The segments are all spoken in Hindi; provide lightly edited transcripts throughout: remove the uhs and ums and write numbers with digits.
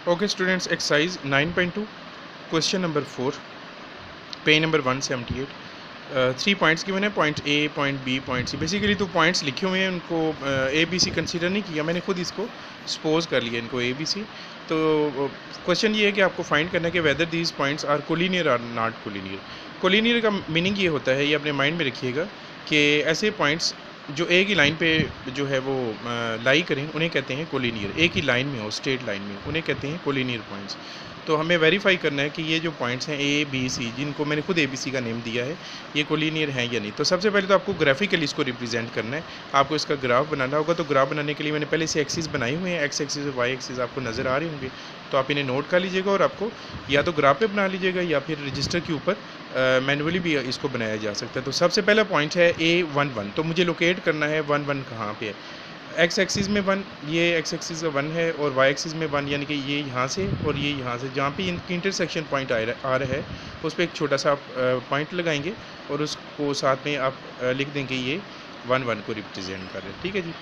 Okay students, exercise 9.2, question number 4, page number 178. 3 points given है, point A, point B, point C. Basically तो पॉइंट्स लिखे हुए हैं, उनको ए बी सी कंसिडर नहीं किया, मैंने खुद इसको सपोज कर लिया इनको ए बी सी। तो क्वेश्चन ये है कि आपको फाइंड करना है कि whether these points are collinear और नॉट कोलिनियर। कोलिनियर का मीनिंग ये होता है, ये अपने माइंड में रखिएगा कि ऐसे पॉइंट्स जो ए की लाइन पे जो है वो लाई करें उन्हें कहते हैं कोलिनियर। ए की लाइन में हो, स्ट्रेट लाइन में, उन्हें कहते हैं कोलिनियर पॉइंट्स। तो हमें वेरीफाई करना है कि ये जो पॉइंट्स हैं ए बी सी, जिनको मैंने खुद ए बी सी का नेम दिया है, ये कोलिनियर हैं या नहीं। तो सबसे पहले तो आपको ग्राफिकली इसको रिप्रेजेंट करना है, आपको इसका ग्राफ बनाना होगा। तो ग्राफ बनाने के लिए मैंने पहले से एक्सिस बनाए हुए हैं, एक्स एक्सिस और वाई एक्सिस आपको नज़र आ रहे होंगे। तो आप इन्हें नोट कर लीजिएगा और आपको या तो ग्राफ पे बना लीजिएगा या फिर रजिस्टर के ऊपर मैनुअली भी इसको बनाया जा सकता है। तो सबसे पहला पॉइंट है A11। तो मुझे लोकेट करना है 1 1 कहाँ पे है। एक्स एक्सिस में 1, ये एक्स एक्सिस का 1 है, और वाई एक्सिस में 1, यानी कि ये यहाँ से और ये यहाँ से, जहाँ पे इनकी इंटरसेक्शन पॉइंट आ रहा है उस पर एक छोटा सा पॉइंट लगाएंगे और उसको साथ में आप लिख देंगे ये 1 1 को रिप्रेजेंट कर रहे हैं। ठीक है जी।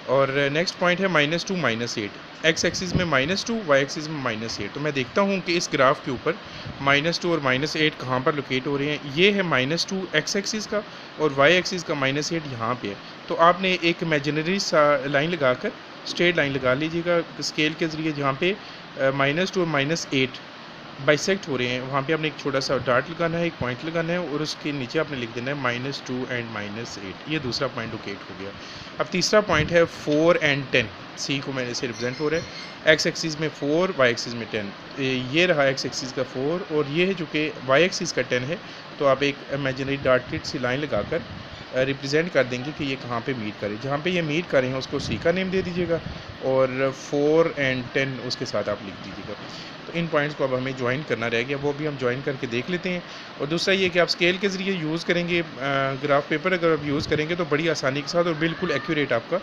और नेक्स्ट पॉइंट है -2 -8। एक्स एक्सिस में -2, वाई एक्सिस में -8। तो मैं देखता हूँ कि इस ग्राफ के ऊपर -2 और -8 कहाँ पर लोकेट हो रहे हैं। ये है -2 एक्स एक्सिस का और वाई एक्सिस का -8 यहाँ पे है। तो आपने एक इमेजिनरी सा लाइन लगाकर स्ट्रेट लाइन लगा लीजिएगा स्केल के ज़रिए, जहाँ पे -2 और -8 बाइसेक्ट हो रहे हैं, वहाँ पे आपने एक छोटा सा डॉट लगाना है, एक पॉइंट लगाना है और उसके नीचे आपने लिख देना है -2 एंड -8। ये दूसरा पॉइंट लोकेट हो गया। अब तीसरा पॉइंट है 4 एंड 10। सी को मैंने से रिप्रेजेंट हो रहा है, एक्स एक्सिस में 4, वाई एक्सिस में 10। ये रहा एक्स एक्सिस का 4 और ये है जो कि वाई एक्सिस का 10 है। तो आप एक इमेजिनरी डॉटेड सी लाइन लगाकर रिप्रेजेंट कर देंगे कि ये कहाँ पे मीट करें। जहाँ पे ये मीट करें उसको सी का नेम दे दीजिएगा और 4 एंड 10 उसके साथ आप लिख दीजिएगा। तो इन पॉइंट्स को अब हमें ज्वाइन करना रह गया, वो भी हम ज्वाइन करके देख लेते हैं। और दूसरा ये कि आप स्केल के ज़रिए यूज़ करेंगे, ग्राफ पेपर अगर आप यूज़ करेंगे तो बड़ी आसानी के साथ और बिल्कुल एक्यूरेट आपका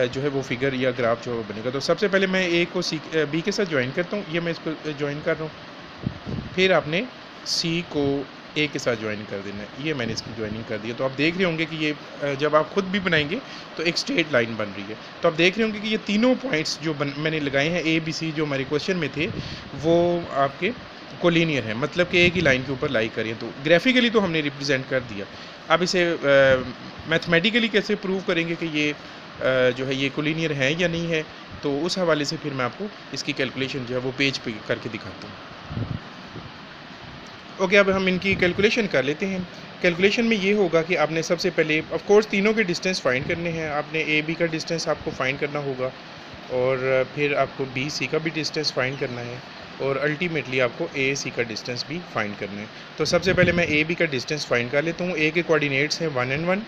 जो है वो फिगर या ग्राफ जो बनेगा। तो सबसे पहले मैं ए को सी बी के साथ ज्वाइन करता हूँ, ये मैं इसको ज्वाइन कर रहा हूँ। फिर आपने सी को ए के साथ ज्वाइन कर देना है, ये मैंने इसकी ज्वाइनिंग कर दी है। तो आप देख रहे होंगे कि ये जब आप खुद भी बनाएंगे तो एक स्ट्रेट लाइन बन रही है। तो आप देख रहे होंगे कि ये तीनों पॉइंट्स जो मैंने लगाए हैं ए बी सी, जो हमारे क्वेश्चन में थे, वो आपके कोलिनियर है, मतलब कि एक ही लाइन के ऊपर लाई करें। तो ग्राफिकली तो हमने रिप्रेजेंट कर दिया। अब इसे मैथमेटिकली कैसे प्रूव करेंगे कि ये जो है ये कोलिनियर है या नहीं है, तो उस हवाले से फिर मैं आपको इसकी कैलकुलेशन जो है वो पेज पे करके दिखाता हूँ। ओके, अब हम इनकी कैलकुलेशन कर लेते हैं। कैलकुलेशन में ये होगा कि आपने सबसे पहले ऑफ कोर्स तीनों के डिस्टेंस फाइंड करने हैं। आपने ए बी का डिस्टेंस आपको फाइंड करना होगा और फिर आपको बी सी का भी डिस्टेंस फाइंड करना है और अल्टीमेटली आपको ए सी का डिस्टेंस भी फाइंड करना है। तो सबसे पहले मैं ए बी का डिस्टेंस फाइंड कर लेता हूँ। ए के कोऑर्डिनेट्स हैं 1 and 1,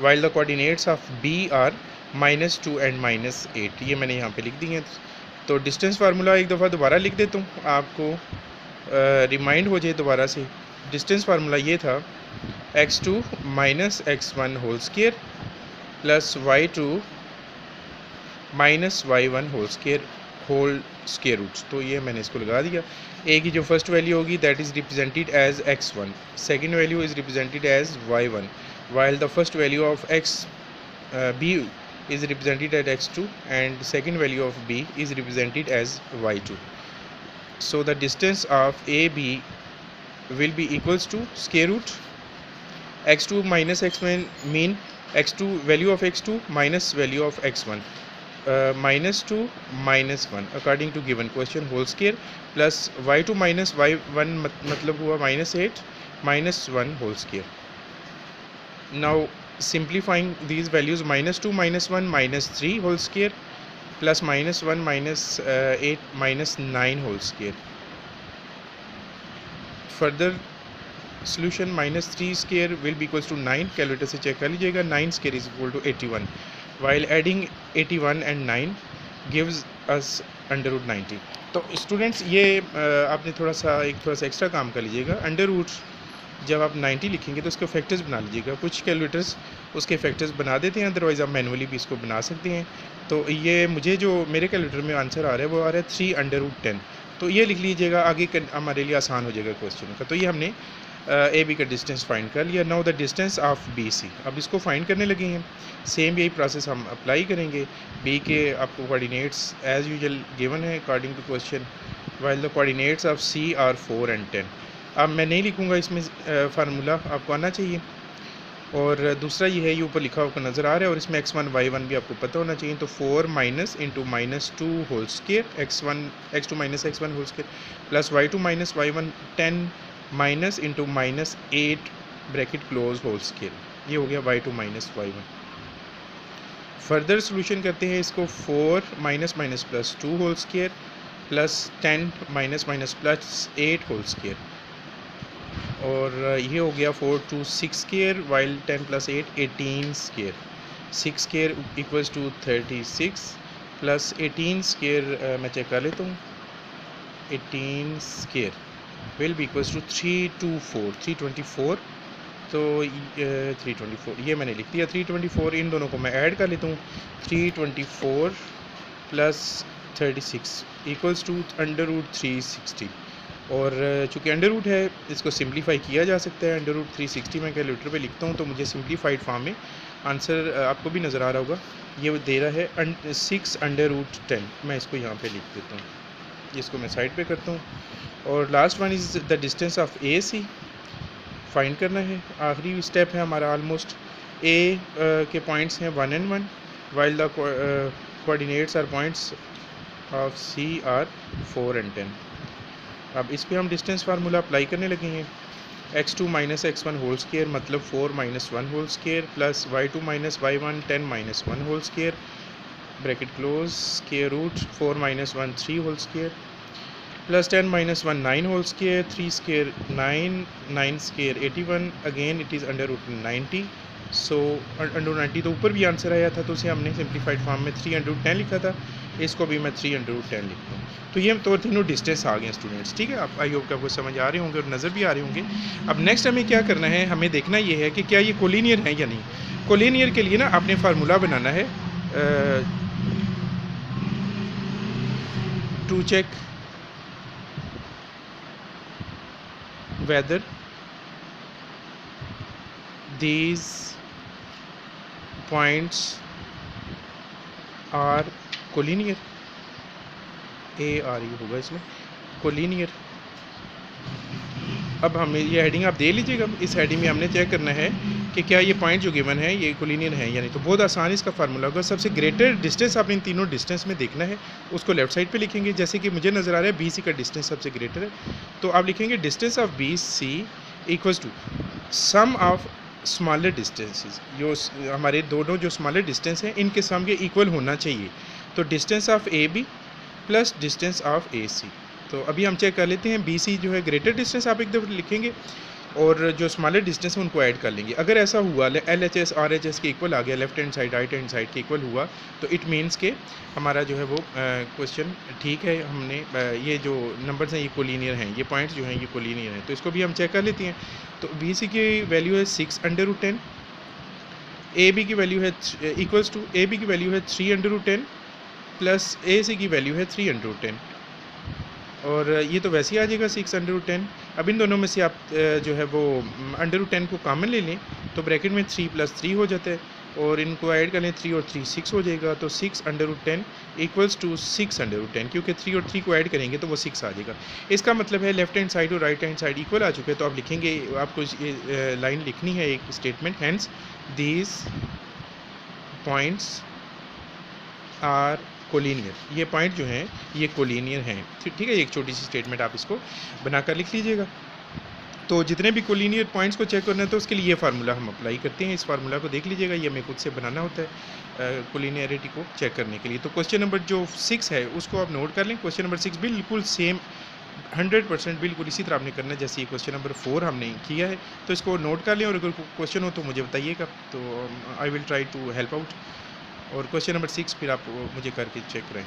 while the coordinates of B are -2 and -8। ये मैंने यहाँ पे लिख दी हैं। तो डिस्टेंस फार्मूला एक दफ़ा दोबारा लिख देता हूँ, आपको रिमाइंड हो जाए दोबारा से। डिस्टेंस फार्मूला ये था x2 - x1 whole square plus y2 - y1 whole square roots. तो ये मैंने इसको लगा दिया। a की जो फर्स्ट वैल्यू होगी that is represented as x1, second value is represented as y1, while the first value of b is represented at x2 and second value of b is represented as y2. So the distance of AB will be equals to square root x2 minus x1 mean x2 value of x2 minus value of x1 -2 -1 according to given question whole square plus y2 minus y1 मतलब हुआ -8 -1 whole square. Now simplifying these values, -2 -1 -3 whole square plus -1 -8 -9 whole square. Further solution -3 square will be equals to 9. Calculator से चेक कर लीजिएगा। 9 square is equal to 81. While adding 81 and 9 gives us √90. तो स्टूडेंट्स ये आपने थोड़ा सा एक्स्ट्रा काम कर लीजिएगा। अंडर रूट जब आप 90 लिखेंगे तो उसके फैक्टर्स बना लीजिएगा। कुछ कैलकुलेटर्स उसके फैक्टर्स बना देते हैं, अदरवाइज़ आप मैनुअली भी इसको बना सकते हैं। तो ये मुझे जो मेरे कैलकुलेटर में आंसर आ रहा है वो आ रहा है 3 √10। तो ये लिख लीजिएगा, आगे हमारे लिए आसान हो जाएगा क्वेश्चन का। तो ये हमने ए बी का डिस्टेंस फाइंड कर लिया। Now the distance of B C, अब इसको फाइंड करने लगे हैं। सेम यही प्रोसेस हम अप्लाई करेंगे। बी के आपको कोऑर्डिनेट्स एज यूजुअल गिवन है according to question, while the coordinates of C are 4 and 10। अब मैं नहीं लिखूँगा, इसमें फार्मूला आपको आना चाहिए। और दूसरा ये है, ये ऊपर लिखा हुआ नज़र आ रहा है, और इसमें x1 y1 भी आपको पता होना चाहिए। तो 4 minus into -2 whole square x2 minus x1 whole square plus y2 minus y1 10 minus into -8 bracket close whole square. ये हो गया y2 minus y1। Further solution करते हैं इसको। 4 minus minus plus 2 whole square plus 10 minus minus plus 8 whole square, और ये हो गया 4 to 6 square while 10 plus 8 18 square. 6 square equals to 36 plus 18 square मैं चेक कर लेता हूँ। 18 square will be equals to 324। तो 324 ये मैंने लिख दिया। 324 इन दोनों को मैं ऐड कर लेता हूँ। 324 प्लस 36 इक्वल्स टू √360, और चूँकि अंडर रूट है इसको सिंप्लीफाई किया जा सकता है। अंडर रूट 360 मैं कैलकुलेटर पे लिखता हूँ तो मुझे सिंप्लीफाइड फॉर्म में आंसर आपको भी नज़र आ रहा होगा। ये दे रहा है 6√10। मैं इसको यहाँ पे लिख देता हूँ, इसको मैं साइड पे करता हूँ। और last one is the distance of A C find करना है। आखिरी स्टेप है हमारा ऑलमोस्ट। ए के पॉइंट्स हैं 1 and 1 while the coordinates are points of C are 4 and 10। अब इस पर हम डिस्टेंस फार्मूला अप्लाई करने लगे हैं। x2 minus x1 whole square मतलब 4 minus 1 whole square plus y2 minus y1 10 minus 1 whole square bracket close square root 4 minus 1 3 whole square plus 10 minus 1 9 whole square 3 square 9 square 81। Again it is under root 90। So under 90 तो ऊपर भी आंसर आया था, तो उसे हमने सिंप्लीफाइड फॉर्म में 3/10 लिखा था। इसको भी मैं 3/10 लिखता हूँ। तो ये तो तीनों डिस्टेंस आ गए स्टूडेंट्स, ठीक है। आप आई होप आपको समझ आ रहे होंगे और नज़र भी आ रहे होंगे। अब नेक्स्ट हमें क्या करना है, हमें देखना ये है कि क्या ये कोलिनियर है या नहीं। कोलिनियर के लिए ना आपने फार्मूला बनाना है to check whether these points are collinear। ARE होगा इसमें कोलिनियर। अब हमें ये हेडिंग आप दे लीजिएगा। इस हेडिंग में हमने चेक करना है कि क्या ये पॉइंट जो गिवन है ये कोलिनियर है या नहीं। तो बहुत आसान इसका फार्मूला होगा। सबसे ग्रेटर डिस्टेंस आपने इन तीनों डिस्टेंस में देखना है, उसको लेफ्ट साइड पे लिखेंगे। जैसे कि मुझे नज़र आ रहा है BC का डिस्टेंस सबसे ग्रेटर है, तो आप लिखेंगे distance of BC equals to sum of smaller distances. जो हमारे दोनों जो स्मॉलर डिस्टेंस हैं इनके सम के इक्वल होना चाहिए। तो distance of AB plus distance of AC। तो अभी हम चेक कर लेते हैं। BC जो है ग्रेटर डिस्टेंस आप एक दफ़ा लिखेंगे, और जो स्मॉलर डिस्टेंस है उनको ऐड कर लेंगे। अगर ऐसा हुआ LHS RHS के इक्वल आ गया, left hand side right hand side के इक्वल हुआ, तो इट मीन्स के हमारा जो है वो क्वेश्चन ठीक है। हमने ये जो नंबर्स हैं ये कोलिनियर हैं, ये पॉइंट्स जो हैं ये कोलिनियर हैं। तो इसको भी हम चेक कर लेते हैं। तो BC की वैल्यू है 6/10, AB की वैल्यू है इक्वल्स टू AB की वैल्यू है 3/10 प्लस AC की वैल्यू है 3/10, और ये तो वैसे ही आ जाएगा 6/10। अब इन दोनों में से आप जो है वो √10 को कॉमन ले लें, तो ब्रैकेट में 3 + 3 हो जाता है, और इनको ऐड कर लें 3 और 3 6 हो जाएगा। तो 6/10 इक्वल्स टू 6/10, क्योंकि 3 और 3 को ऐड करेंगे तो वो 6 आ जाएगा। इसका मतलब है लेफ्ट हैंड साइड और राइट हैंड साइड इक्वल आ चुके हैं। तो आप लिखेंगे, आपको ये लाइन लिखनी है एक statement, hence these points are collinear. ये पॉइंट जो हैं ये कोलिनियर हैं, ठीक है। एक छोटी सी स्टेटमेंट आप इसको बनाकर लिख लीजिएगा। तो जितने भी कोलिनियर पॉइंट्स को चेक करना है तो उसके लिए ये फार्मूला हम अप्लाई करते हैं। इस फार्मूला को देख लीजिएगा, ये हमें खुद से बनाना होता है कोलिनियरिटी को चेक करने के लिए। तो क्वेश्चन नंबर जो 6 है उसको आप नोट कर लें। क्वेश्चन नंबर 6 बिल्कुल सेम 100% बिल्कुल इसी तरह आपने करना है जैसे ये क्वेश्चन नंबर 4 हमने किया है। तो इसको नोट कर लें, और अगर कोई क्वेश्चन हो तो मुझे बताइएगा, तो I will try to help out. और क्वेश्चन नंबर 6 फिर आप मुझे करके चेक करें।